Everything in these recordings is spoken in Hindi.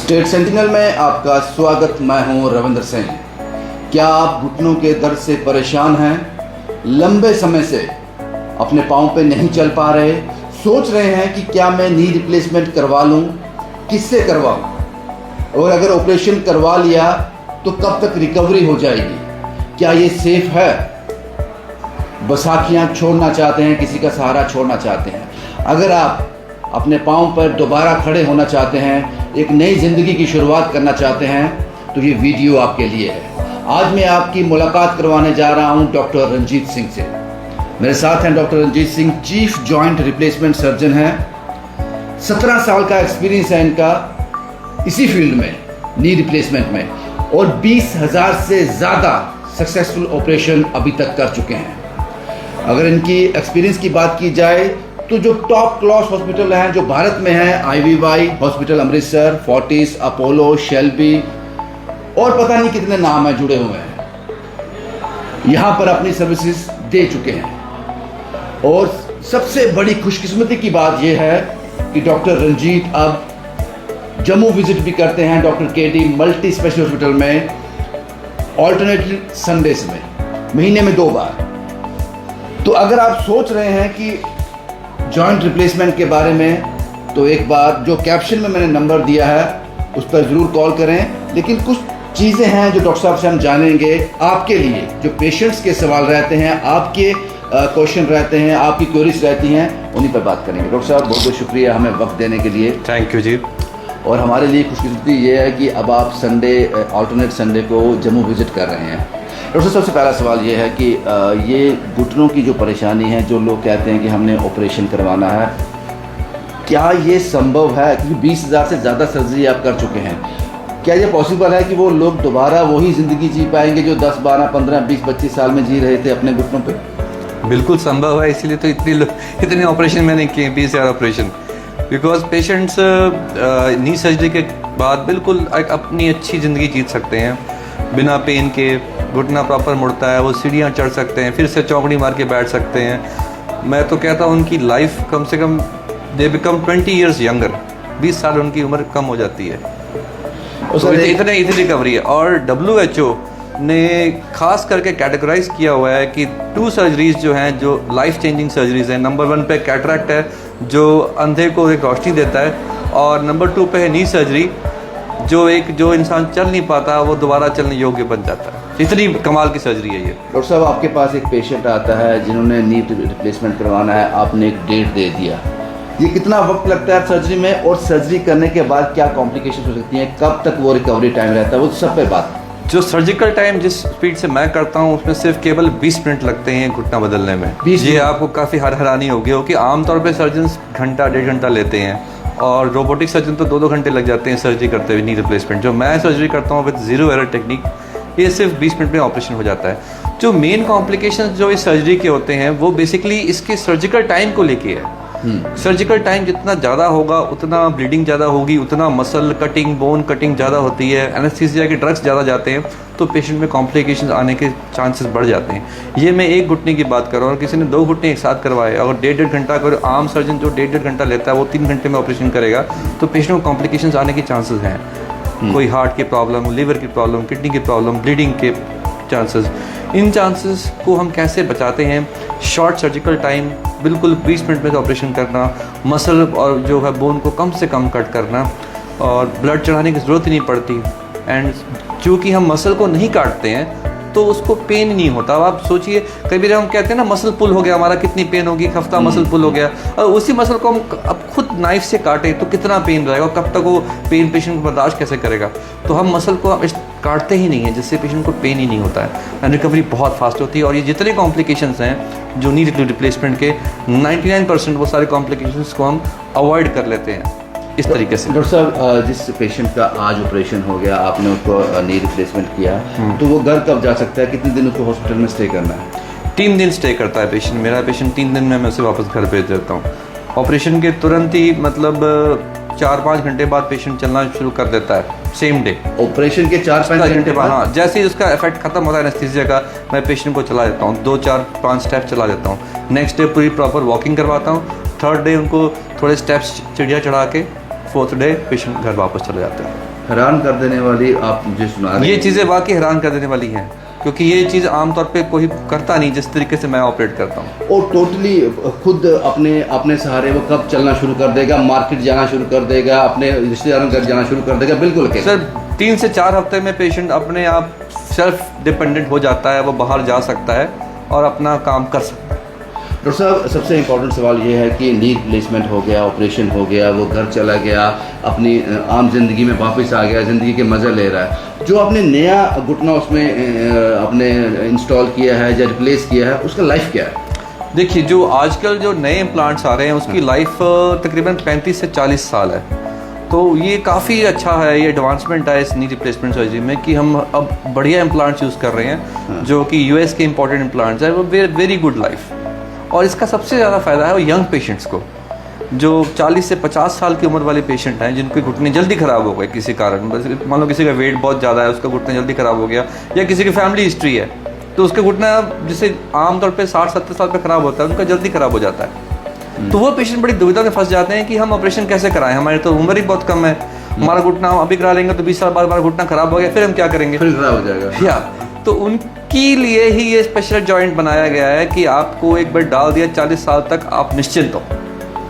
स्टेट सेंटिनल में आपका स्वागत। मैं हूं रविंद्र सिंह। क्या आप घुटनों के दर्द से परेशान हैं? लंबे समय से अपने पाँव पे नहीं चल पा रहे, सोच रहे हैं कि क्या मैं नी रिप्लेसमेंट करवा लूं, किससे करवाऊं, और अगर ऑपरेशन करवा लिया तो कब तक रिकवरी हो जाएगी, क्या ये सेफ है? बसाखियाँ छोड़ना चाहते हैं, किसी का सहारा छोड़ना चाहते हैं। अगर आप अपने पाँव पर दोबारा खड़े होना चाहते हैं, एक नई ज़िंदगी की शुरुआत करना चाहते हैं, तो ये वीडियो आपके लिए है। आज मैं आपकी मुलाकात करवाने जा रहा हूं डॉक्टर रंजीत सिंह से। मेरे साथ हैं doctor Ranjit Singh, chief joint replacement surgeon हैं। 17 साल का एक्सपीरियंस है इनका इसी फील्ड में, नी रिप्लेसमेंट में, और 20,000 से ज़्यादा सक्सेसफुल ऑपरेशन अभी तक कर चुके हैं। अगर इनकी एक्सपीरियंस की बात की जाए तो जो टॉप क्लास हॉस्पिटल हैं जो भारत में हैं, IVY hospital Amritsar, Fortis, Apollo, Shelby और पता नहीं कितने नाम हैं जुड़े हुए हैं, यहाँ पर अपनी सर्विसेज दे चुके हैं। और सबसे बड़ी खुशकिस्मती की बात यह है कि डॉक्टर रंजीत अब जम्मू विजिट भी करते हैं doctor KD multi special hospital में, ऑल्टरनेट संडेज में, महीने में 2 बार। तो अगर आप सोच रहे हैं कि जॉइंट रिप्लेसमेंट के बारे में, तो एक बार जो कैप्शन में मैंने नंबर दिया है उस पर ज़रूर कॉल करें। लेकिन कुछ चीज़ें हैं जो डॉक्टर साहब से हम जानेंगे आपके लिए, जो पेशेंट्स के सवाल रहते हैं, आपके क्वेश्चन रहते हैं, आपकी क्वेरीज रहती हैं, उन्हीं पर बात करेंगे। डॉक्टर साहब बहुत बहुत शुक्रिया हमें वक्त देने के लिए। थैंक यू जी। और हमारे लिए खुशकिस्मती ये है कि अब आप ऑल्टरनेट संडे को जम्मू विजिट कर रहे हैं। डॉक्टर सबसे पहला सवाल ये है कि ये घुटनों की जो परेशानी है, जो लोग कहते हैं कि हमने ऑपरेशन करवाना है, क्या ये संभव है? क्योंकि 20,000 से ज़्यादा सर्जरी आप कर चुके हैं, क्या ये पॉसिबल है कि वो लोग दोबारा वही ज़िंदगी जी पाएंगे जो 10, 12, 15, 20, 25 साल में जी रहे थे अपने घुटनों पे? बिल्कुल संभव है, इसीलिए तो इतने ऑपरेशन मैंने किए, 20,000 operation. Because patients knee surgery के बाद बिल्कुल एक अपनी अच्छी ज़िंदगी जीत सकते हैं बिना पेन के। घुटना प्रॉपर मुड़ता है, वो सीढ़ियाँ चढ़ सकते हैं, फिर से चौकड़ी मार के बैठ सकते हैं। मैं तो कहता हूँ उनकी लाइफ कम से कम दे बिकम 20 ईयर्स यंगर, 20 साल उनकी उम्र कम हो जाती है। तो इतने इजी रिकवरी है। और WHO ने खास करके कैटेगराइज किया हुआ है कि 2 सर्जरीज जो हैं जो लाइफ चेंजिंग सर्जरीज हैं। नंबर 1 पे कैटरैक्ट है जो अंधे को एक रोशनी देता है, और नंबर 2 पे है नी सर्जरी जो इंसान चल नहीं पाता वो दोबारा चलने योग्य बन जाता है। इतनी कमाल की सर्जरी है ये। डॉक्टर साहब आपके पास एक पेशेंट आता है जिन्होंने नी रिप्लेसमेंट करवाना है, आपने एक डेट दे दिया, ये कितना वक्त लगता है सर्जरी में, और सर्जरी करने के बाद क्या कॉम्प्लिकेशन हो सकती हैं, कब तक वो रिकवरी टाइम रहता है, वो सब पे बात। जो सर्जिकल टाइम जिस स्पीड से मैं करता हूँ उसमें सिर्फ केवल 20 मिनट लगते हैं घुटना बदलने में। ये आपको काफ़ी हैरानी होगी हो कि आमतौर पे सर्जन घंटा 1.5 घंटा लेते हैं, और रोबोटिक सर्जन तो 2-2 घंटे लग जाते हैं सर्जरी करते हुए नी रिप्लेसमेंट। जो मैं सर्जरी करता हूँ विद 0 एरर टेक्निक, ये सिर्फ 20 मिनट में ऑपरेशन हो जाता है। जो मेन कॉम्प्लिकेशंस जो इस सर्जरी के होते हैं वो बेसिकली इसके सर्जिकल टाइम को लेके है। सर्जिकल टाइम जितना ज़्यादा होगा उतना ब्लीडिंग ज़्यादा होगी, उतना मसल कटिंग, बोन कटिंग ज़्यादा होती है, एनेस्थीसिया के ड्रग्स ज़्यादा जाते हैं, तो पेशेंट में कॉम्प्लिकेशंस आने के चांसेस बढ़ जाते हैं। ये मैं एक घुटने की बात कर रहा हूँ, और किसी ने 2 घुटने एक साथ करवाए, अगर 1.5 घंटा, अगर आम सर्जन जो 1.5 घंटा लेता है वो 3 घंटे में ऑपरेशन करेगा, तो पेशेंट को कॉम्प्लिकेशंस आने के चांसेस हैं। कोई हार्ट की प्रॉब्लम, लिवर की प्रॉब्लम, किडनी की प्रॉब्लम, ब्लीडिंग के चांसेस। इन चांसेस को हम कैसे बचाते हैं? शॉर्ट सर्जिकल टाइम, बिल्कुल 20 मिनट में ऑपरेशन करना, मसल और जो है बोन को कम से कम कट करना, और ब्लड चढ़ाने की ज़रूरत ही नहीं पड़ती। एंड चूँकि हम मसल को नहीं काटते हैं तो उसको पेन नहीं होता। अब आप सोचिए, कई बार हम कहते हैं ना मसल पुल हो गया हमारा, कितनी पेन होगी, एक हफ्ता मसल पुल हो गया, और उसी मसल को हम अब खुद नाइफ से काटें तो कितना पेन रहेगा, कब तक वो पेन पेशेंट को बर्दाश्त कैसे करेगा? तो हम मसल को काटते ही नहीं है, जिससे पेशेंट को पेन ही नहीं होता है, एंड रिकवरी बहुत फास्ट होती है। और ये जितने कॉम्प्लिकेशंस हैं जो नी रिप्लेसमेंट के, 99% वो सारे कॉम्प्लिकेशंस को हम अवॉइड कर लेते हैं इस तरीके से। डॉक्टर साहब, जिस पेशेंट का आज ऑपरेशन हो गया, आपने उसको नी रिप्लेसमेंट किया, तो वो घर कब जा सकता है? कितने दिन उसको हॉस्पिटल में स्टे करना है? 3 दिन स्टे करता है पेशेंट। मेरा पेशेंट 3 दिन में मैं उसे वापस घर भेज देता हूँ। ऑपरेशन के तुरंत ही मतलब 4-5 घंटे बाद पेशेंट चलना शुरू कर देता है, सेम डे। ऑपरेशन के 4-5 घंटे बाद? हाँ, जैसे ही उसका इफेक्ट खत्म होता है एनेस्थीसिया का, मैं पेशेंट को चला देता हूँ, 2-4-5 स्टेप चला देता हूँ। नेक्स्ट डे पूरी प्रॉपर वॉकिंग करवाता हूँ। 3rd डे उनको थोड़े स्टेप्स चिड़िया चढ़ा के 4th डे पेशेंट घर वापस चले जाते हैं। हैरान कर देने वाली आप मुझे सुना रहे ये हैं। चीज़ें वाकई हैरान कर देने वाली हैं, क्योंकि ये चीज़ आमतौर पे कोई करता नहीं जिस तरीके से मैं ऑपरेट करता हूँ। और टोटली खुद अपने अपने सहारे वो कब चलना शुरू कर देगा, मार्केट जाना शुरू कर देगा, अपने रिश्तेदारों के घर जाना शुरू कर देगा, बिल्कुल कैसे? सर 3 से 4 हफ्ते में पेशेंट अपने आप सेल्फ डिपेंडेंट हो जाता है, वो बाहर जा सकता है और अपना काम कर सकता है। डॉक्टर साहब, सबसे इम्पोर्टेंट सवाल ये है कि नी रिप्लेसमेंट हो गया, ऑपरेशन हो गया, वो घर चला गया, अपनी आम जिंदगी में वापस आ गया, ज़िंदगी के मज़े ले रहा है। जो आपने नया घुटना उसमें अपने इंस्टॉल किया है या रिप्लेस किया है, उसका लाइफ क्या है? देखिए, जो आजकल जो नए इम्प्लांट्स आ रहे हैं उसकी लाइफ तकरीबन 35 से 40 साल है। तो ये काफ़ी अच्छा है, ये एडवांसमेंट है इस नी रिप्लेसमेंट सर्जरी में कि हम अब बढ़िया इम्प्लांट्स यूज़ कर रहे हैं, जो कि यूएस के इंपॉर्टेंट इम्प्लांट्स है, वो वेरी गुड लाइफ। और इसका सबसे ज़्यादा फ़ायदा है वो यंग पेशेंट्स को, जो 40 से 50 साल की उम्र वाले पेशेंट हैं, जिनके घुटने जल्दी ख़राब हो गए किसी कारण। मान लो किसी का वेट बहुत ज़्यादा है, उसका घुटना जल्दी ख़राब हो गया, या किसी की फैमिली हिस्ट्री है, तो उसके घुटना जिसे आमतौर पे 60-70 साल पे ख़राब होता है, उनका जल्दी ख़राब हो जाता है। तो वो पेशेंट बड़ी दुविधा में फंस जाते हैं कि हम ऑपरेशन कैसे कराएं, हमारी तो उम्र ही बहुत कम है, हमारा घुटना हम अभी करा लेंगे तो 20 साल बाद हमारा घुटना ख़राब हो गया, फिर हम क्या करेंगे, फिर खराब हो जाएगा। या तो उनके लिए ही ये स्पेशल जॉइंट बनाया गया है कि आपको एक बार डाल दिया 40 साल तक आप निश्चिंत हो।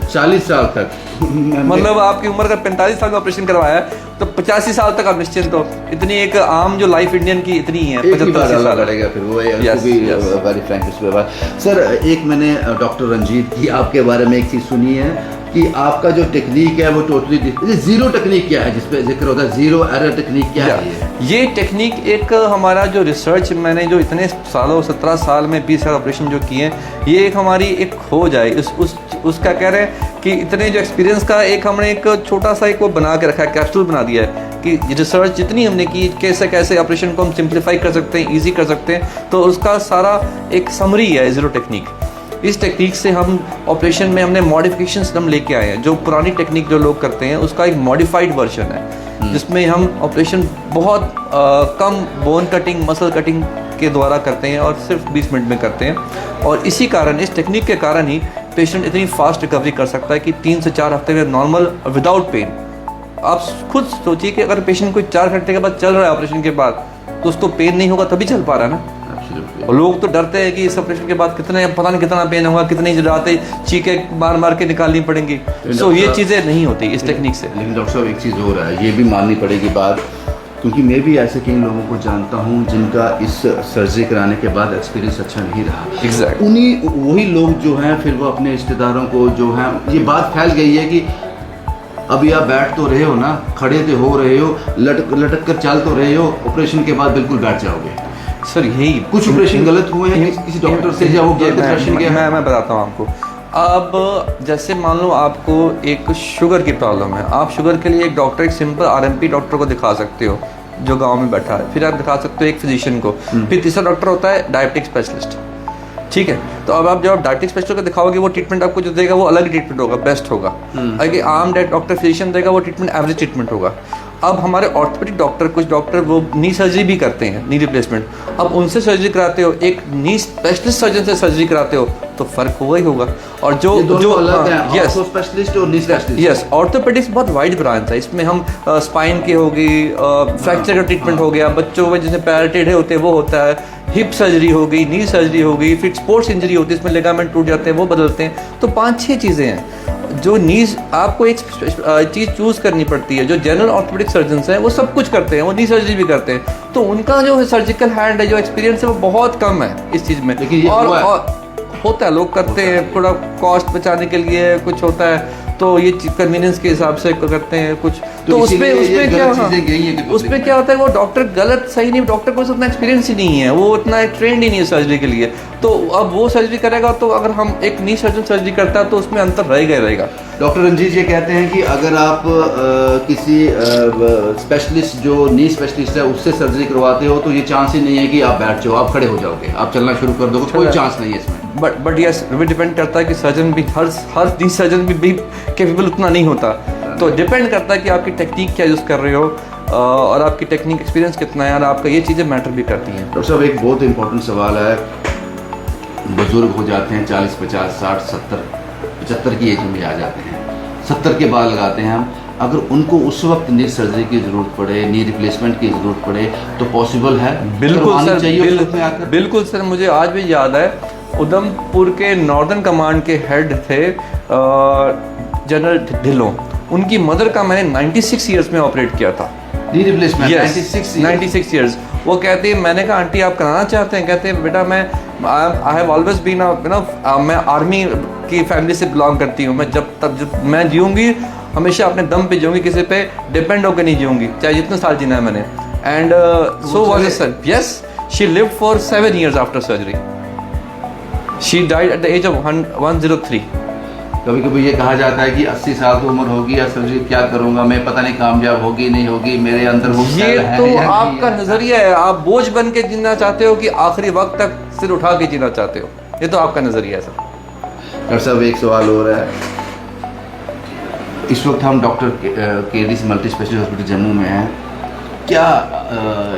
40 साल तक मतलब आपकी उम्र का 45 साल का ऑपरेशन करवाया है तो 85 साल तक आप निश्चिंत हो। इतनी एक आम जो लाइफ इंडियन की इतनी ही है, 75 साल लड़ेगा फिर वो Yes, yes. वेरी फ्रैंक इस पे बात। सर, एक मैंने डॉक्टर रंजीत की आपके बारे में एक चीज़ सुनी है कि आपका जो टेक्निक है वो टोटली जीरो टेक्निक क्या है, जिसपे जिक्र होता है जीरो एरर टेक्निक क्या है? ये टेक्निक एक हमारा जो रिसर्च मैंने जो इतने सालों 17 साल में 20 साल ऑपरेशन जो किए हैं, ये एक हमारी एक खो जाए उसका कह रहे हैं कि इतने जो एक्सपीरियंस का एक हमने एक छोटा सा एक वो बना के रखा है, कैप्सूल बना दिया है कि रिसर्च जितनी हमने की कैसे कैसे ऑपरेशन को हम सिंप्लीफाई कर सकते हैं, ईजी कर सकते हैं, तो उसका सारा एक समरी है जीरो टेक्निक। इस टेक्निक से हम ऑपरेशन में हमने मॉडिफिकेशंस हम लेके आए हैं। जो पुरानी टेक्निक जो लोग करते हैं उसका एक मॉडिफाइड वर्जन है, जिसमें हम ऑपरेशन बहुत कम बोन कटिंग मसल कटिंग के द्वारा करते हैं और सिर्फ 20 मिनट में करते हैं। और इसी कारण इस टेक्निक के कारण ही पेशेंट इतनी फास्ट रिकवरी कर सकता है कि 3 से 4 हफ्ते में नॉर्मल विदाउट पेन। आप खुद सोचिए कि अगर पेशेंट कोई 4 घंटे के बाद चल रहा है ऑपरेशन के बाद, तो उसको पेन नहीं होगा तभी चल पा रहा है ना। और लोग तो डरते हैं कि इस ऑपरेशन के बाद कितने पता नहीं कितना पेन होगा, कितनी रातें चीखें मार मार के निकालनी पड़ेंगी। सो ये चीज़ें नहीं होती इस टेक्निक से। लेकिन डॉक्टर साहब, एक चीज़ हो रहा है, ये भी माननी पड़ेगी बात, क्योंकि मैं भी ऐसे कई लोगों को जानता हूँ जिनका इस सर्जरी कराने के बाद एक्सपीरियंस अच्छा नहीं रहा। Exactly. वही लोग जो हैं फिर वो अपने रिश्तेदारों को जो है, ये बात फैल गई है कि अभी आप बैठ तो रहे हो ना, खड़े तो हो रहे हो, लटक कर चल तो रहे हो, ऑपरेशन के बाद बिल्कुल बैठ जाओगे। सर यही कुछ ऑपरेशन गलत हुए हैं किसी डॉक्टर से, या वो गलत ऑपरेशन किया है? मैं बताता हूँ आपको। अब जैसे मान लो आपको एक शुगर की प्रॉब्लम है, आप शुगर के लिए एक डॉक्टर, एक सिंपल आरएमपी डॉक्टर को दिखा सकते हो जो गांव में बैठा है, फिर आप दिखा सकते हो एक फिजिशियन को, फिर तीसरा डॉक्टर होता है डायबिटिक स्पेशलिस्ट। ठीक है, तो अब आप जब आप डायबिटिक स्पेशलिस्ट को दिखाओगे, वो ट्रीटमेंट आपको जो देगा वो अलग ट्रीटमेंट होगा, बेस्ट होगा। अगर आम डॉक्टर फिजिशियन देगा वो ट्रीटमेंट एवरेज ट्रीटमेंट होगा। अब हमारे ऑर्थोपेडिक डॉक्टर, कुछ डॉक्टर वो नी सर्जरी भी करते हैं, नी रिप्लेसमेंट, अब उनसे सर्जरी कराते हो, एक नी स्पेशलिस्ट सर्जन से सर्जरी कराते हो, तो फर्क होगा ही होगा। और जो अलग है, ऑर्थो स्पेशलिस्ट और नी स्पेशलिस्ट। यस, ऑर्थोपेडिक्स बहुत वाइड ब्रांच है, इसमें हम स्पाइन की होगी, फ्रैक्चर का ट्रीटमेंट हो गया, बच्चों में जैसे पैराटेड होते हैं वो होता है, हिप सर्जरी हो गई, नी सर्जरी हो गई, फिर स्पोर्ट्स इंजरी होती है, इसमें लिगामेंट टूट जाते हैं वो बदलते हैं। तो 5-6 चीज़ें हैं जो नीज, आपको एक चीज़ चूज़ करनी पड़ती है। जो जनरल ऑर्थोपेडिक सर्जन्स हैं वो सब कुछ करते हैं, वो नी सर्जरी भी करते हैं, तो उनका जो सर्जिकल हैंड है, जो एक्सपीरियंस है वो बहुत कम है इस चीज़ में। और होता है, लोग करते हैं थोड़ा कॉस्ट बचाने के लिए, कुछ होता है तो ये कन्वीनियंस के हिसाब से करते हैं कुछ, तो उसमें क्या होता है, वो डॉक्टर गलत सही नहीं, डॉक्टर को उतना एक्सपीरियंस ही नहीं है, वो उतना ट्रेंड ही नहीं है सर्जरी के लिए, तो अब वो सर्जरी करेगा, तो अगर हम एक नी सर्जन सर्जरी करता है तो उसमें अंतर रहेगा। डॉक्टर रंजीत ये कहते हैं कि अगर आप किसी स्पेशलिस्ट जो नी स्पेशलिस्ट है उससे सर्जरी करवाते हो तो ये चांस ही नहीं है कि आप बैठ जाओ, आप खड़े हो जाओगे, आप चलना शुरू कर दोगे, कोई चांस नहीं है इसमें। बट यस, वो डिपेंड करता है कि सर्जन भी हर नी सर्जन भी कैपेबल उतना नहीं होता, तो डिपेंड करता है कि आपकी टेक्निक क्या यूज़ कर रहे हो और आपकी टेक्निक एक्सपीरियंस कितना है, और आपका ये चीज़ें मैटर भी करती हैं। डॉक्टर साहब, एक बहुत इंपॉर्टेंट सवाल है, बुजुर्ग हो जाते हैं 40, 50, 60, 70, 75 की एज में आ जाते हैं, 70 के बाद लगाते हैं हम, अगर उनको उस वक्त नी सर्जरी की ज़रूरत पड़े, नी रिप्लेसमेंट की ज़रूरत पड़े तो पॉसिबल है? बिल्कुल सर, चाहिए बिल्कुल सर। मुझे आज भी याद है, उधमपुर के नॉर्दर्न कमांड के हेड थे जनरल ढिल्लों, उनकी मदर का मैंने 96 ईयर्स में ऑपरेट किया था। Knee replacement? 96 ईयर्स। वो कहते हैं, मैंने कहा आंटी आप कराना चाहते हैं? कहते हैं बेटा मैं आई हैव ऑलवेज बीन मैं आर्मी की फैमिली से बिलोंग करती हूँ। मैं जब मैं जीऊँगी हमेशा अपने दम पे जीऊँगी, किसी पे डिपेंड होकर नहीं जीऊँगी, चाहे जितने साल जीना है मैंने। And so was it sir. Yes, she lived for 7 years after surgery. She died at the age of 103। कभी कभी ये कहा जाता है कि 80 साल की उम्र होगी या सर्जरी क्या करूंगा मैं, पता नहीं कामयाब होगी नहीं होगी, मेरे अंदर वो ये तो आपका नजरिया है। आप बोझ बन के जीना चाहते हो कि आखिरी वक्त तक सिर उठा के जीना चाहते हो, ये तो आपका नजरिया है सर। डॉक्टर साहब एक सवाल हो रहा है, इस वक्त हम doctor KD's multi specialist hospital Jammu में हैं, क्या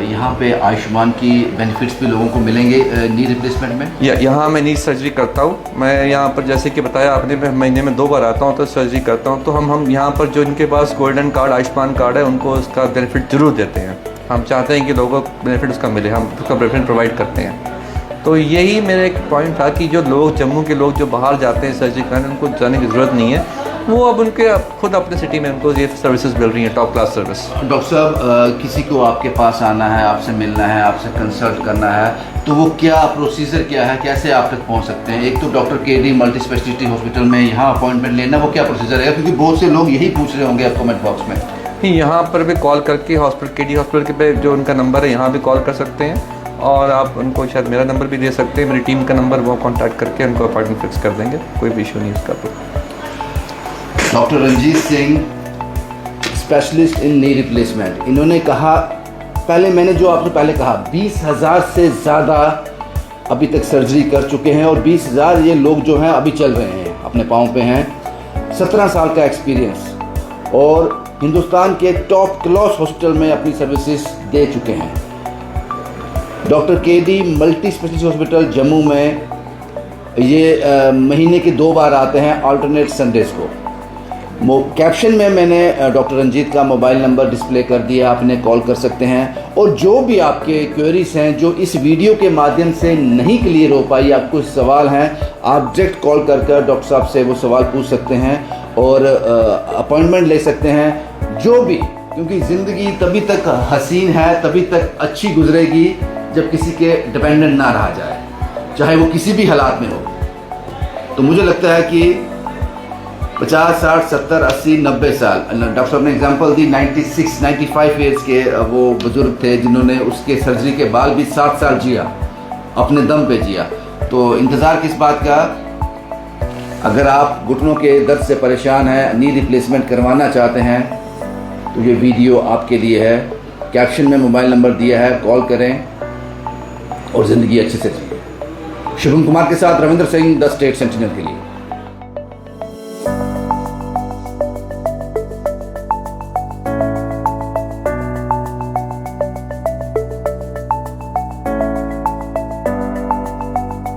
यहाँ पे आयुष्मान की बेनिफिट्स भी लोगों को मिलेंगे नी रिप्लेसमेंट में? यहाँ मैं नी सर्जरी करता हूँ। मैं यहाँ पर जैसे कि बताया आपने, मैं महीने में 2 बार आता हूँ तो सर्जरी करता हूँ। तो हम यहाँ पर जो इनके पास गोल्डन कार्ड, आयुष्मान कार्ड है, उनको उसका बेनिफिट जरूर देते हैं। हम चाहते हैं कि लोगों को बेनिफिट उसका मिले, हम उसका बेनिफिट प्रोवाइड करते हैं। तो यही मेरा एक पॉइंट था कि जो लोग जम्मू के लोग जो बाहर जाते हैं सर्जरी कराने, उनको जाने की ज़रूरत नहीं है। वो अब उनके खुद अपने सिटी में उनको ये सर्विसेज मिल रही हैं, टॉप क्लास सर्विस। डॉक्टर साहब किसी को आपके पास आना है, आपसे मिलना है, आपसे कंसल्ट करना है, तो वो क्या प्रोसीजर क्या है, कैसे आप तक पहुंच सकते हैं? एक तो doctor KD multi speciality hospital में यहाँ अपॉइंटमेंट लेना, वो क्या प्रोसीजर है? क्योंकि बहुत से लोग यही पूछ रहे होंगे आप कमेंट बॉक्स में। नहीं, यहाँ पर भी कॉल करके हॉस्पिटल केडी हॉस्पिटल के पे जो उनका नंबर है यहाँ भी कॉल कर सकते हैं, और आप उनको शायद मेरा नंबर भी दे सकते हैं, मेरी टीम का नंबर, वो कॉन्टैक्ट करके उनको अपॉइंटमेंट फिक्स कर देंगे, कोई भी इशू नहीं इसका। तो doctor Ranjit Singh, specialist in knee replacement, इन्होंने कहा, पहले मैंने जो आपसे पहले कहा 20,000 से ज़्यादा अभी तक सर्जरी कर चुके हैं, और 20,000 ये लोग जो हैं अभी चल रहे हैं, अपने पाँव पे हैं। 17 साल का एक्सपीरियंस, और हिंदुस्तान के टॉप क्लास हॉस्पिटल में अपनी सर्विसेज दे चुके हैं। Doctor KD multi specialist hospital Jammu में ये महीने के 2 बार आते हैं, अल्टरनेट संडेज़ को। कैप्शन में मैंने डॉक्टर रंजीत का मोबाइल नंबर डिस्प्ले कर दिया, आप इन्हें कॉल कर सकते हैं। और जो भी आपके क्वेरीज हैं जो इस वीडियो के माध्यम से नहीं क्लियर हो पाई, आपको सवाल हैं, आप डायरेक्ट कॉल कर डॉक्टर साहब से वो सवाल पूछ सकते हैं और अपॉइंटमेंट ले सकते हैं, जो भी। क्योंकि ज़िंदगी तभी तक हसीन है, तभी तक अच्छी गुजरेगी जब किसी के डिपेंडेंट ना रहा जाए, चाहे वो किसी भी हालात में हो। तो मुझे लगता है कि 50, 60, 70, 80, 90 साल, डॉक्टर साहब ने एग्जांपल दी 96, 95 ईयर्स के वो बुजुर्ग थे जिन्होंने उसके सर्जरी के बाद भी 7 साल जिया, अपने दम पे जिया। तो इंतज़ार किस बात का? अगर आप घुटनों के दर्द से परेशान हैं, नी रिप्लेसमेंट करवाना चाहते हैं, तो ये वीडियो आपके लिए है। कैप्शन में मोबाइल नंबर दिया है, कॉल करें और ज़िंदगी अच्छे से जिए। शुभम कुमार के साथ Ravindra Singh, the state sentinel के लिए।